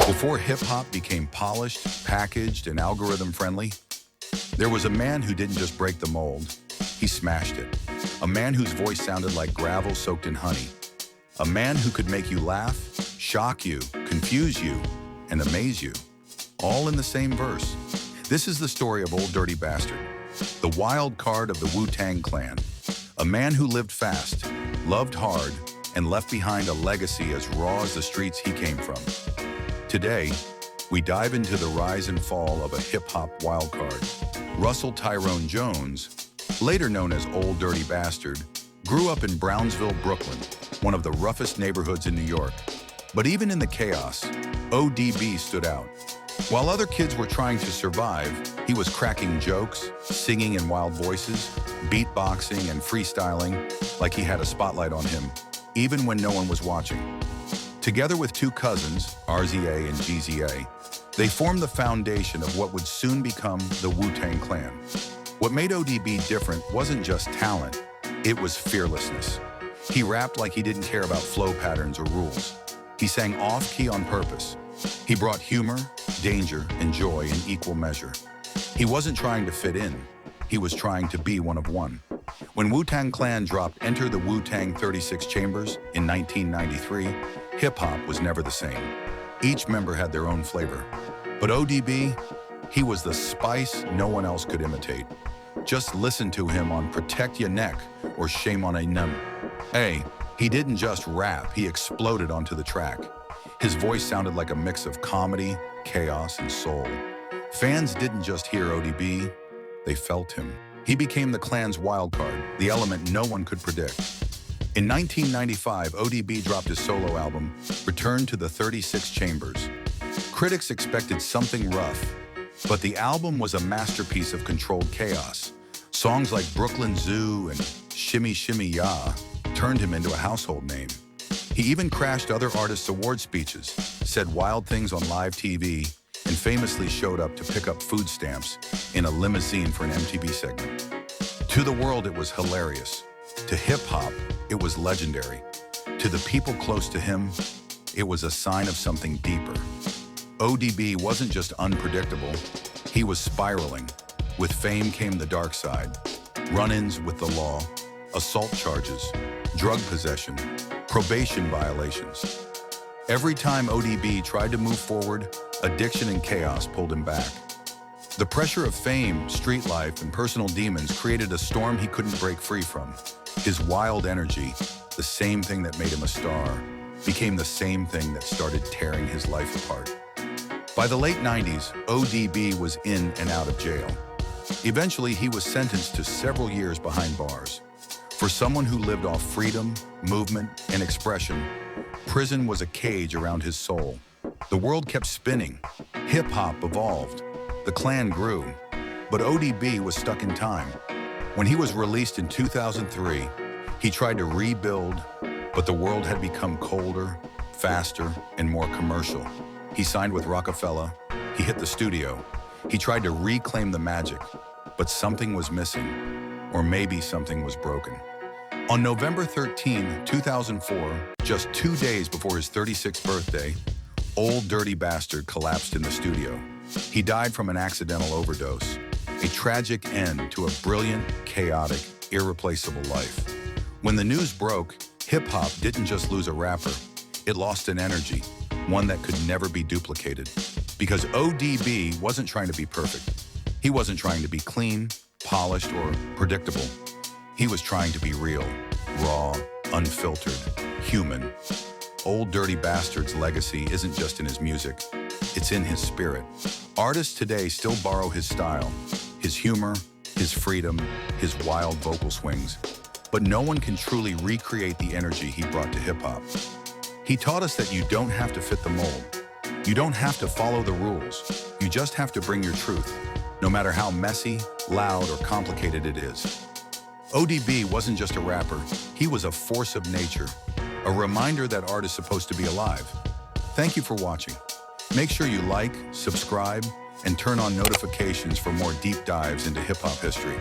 Before hip-hop became polished, packaged, and algorithm-friendly, there was a man who didn't just break the mold, he smashed it. A man whose voice sounded like gravel soaked in honey. A man who could make you laugh, shock you, confuse you, and amaze you, all in the same verse. This is the story of Old Dirty Bastard, the wild card of the Wu-Tang Clan. A man who lived fast, loved hard, and left behind a legacy as raw as the streets he came from. Today, we dive into the rise and fall of a hip-hop wildcard. Russell Tyrone Jones, later known as Old Dirty Bastard, grew up in Brownsville, Brooklyn, one of the roughest neighborhoods in New York. But even in the chaos, ODB stood out. While other kids were trying to survive, he was cracking jokes, singing in wild voices, beatboxing and freestyling like he had a spotlight on him, even when no one was watching. Together with two cousins, RZA and GZA, they formed the foundation of what would soon become the Wu-Tang Clan. What made ODB different wasn't just talent, it was fearlessness. He rapped like he didn't care about flow patterns or rules. He sang off-key on purpose. He brought humor, danger, and joy in equal measure. He wasn't trying to fit in, he was trying to be one of one. When Wu-Tang Clan dropped Enter the Wu-Tang 36 Chambers in 1993, hip-hop was never the same. Each member had their own flavor. But ODB, he was the spice no one else could imitate. Just listen to him on Protect Your Neck or Shame on a Numb. Hey, he didn't just rap, he exploded onto the track. His voice sounded like a mix of comedy, chaos, and soul. Fans didn't just hear ODB, they felt him. He became the Clan's wild card, the element no one could predict. In 1995, ODB dropped his solo album, Return to the 36 Chambers. Critics expected something rough, but the album was a masterpiece of controlled chaos. Songs like Brooklyn Zoo and Shimmy Shimmy Ya turned him into a household name. He even crashed other artists' award speeches, said wild things on live TV, and famously showed up to pick up food stamps in a limousine for an MTV segment. To the world, it was hilarious. To hip-hop, it was legendary. To the people close to him, it was a sign of something deeper. ODB wasn't just unpredictable, he was spiraling. With fame came the dark side. Run-ins with the law, assault charges, drug possession, probation violations. Every time ODB tried to move forward, addiction and chaos pulled him back. The pressure of fame, street life, and personal demons created a storm he couldn't break free from. His wild energy, the same thing that made him a star, became the same thing that started tearing his life apart. By the late 90s, ODB was in and out of jail. Eventually, he was sentenced to several years behind bars. For someone who lived off freedom, movement, and expression, prison was a cage around his soul. The world kept spinning. Hip-hop evolved. The Clan grew. But ODB was stuck in time. When he was released in 2003, he tried to rebuild, but the world had become colder, faster, and more commercial. He signed with Rockefeller. He hit the studio. He tried to reclaim the magic, but something was missing. Or maybe something was broken. On November 13, 2004, just 2 days before his 36th birthday, Old Dirty Bastard collapsed in the studio. He died from an accidental overdose, a tragic end to a brilliant, chaotic, irreplaceable life. When the news broke, hip-hop didn't just lose a rapper, it lost an energy, one that could never be duplicated. Because ODB wasn't trying to be perfect. He wasn't trying to be clean, polished, or predictable. He was trying to be real, raw, unfiltered, human. Old Dirty Bastard's legacy isn't just in his music, it's in his spirit. Artists today still borrow his style, his humor, his freedom, his wild vocal swings, but no one can truly recreate the energy he brought to hip-hop. He taught us that you don't have to fit the mold. You don't have to follow the rules. You just have to bring your truth, no matter how messy, loud, or complicated it is. ODB wasn't just a rapper, he was a force of nature, a reminder that art is supposed to be alive. Thank you for watching. Make sure you like, subscribe, and turn on notifications for more deep dives into hip-hop history.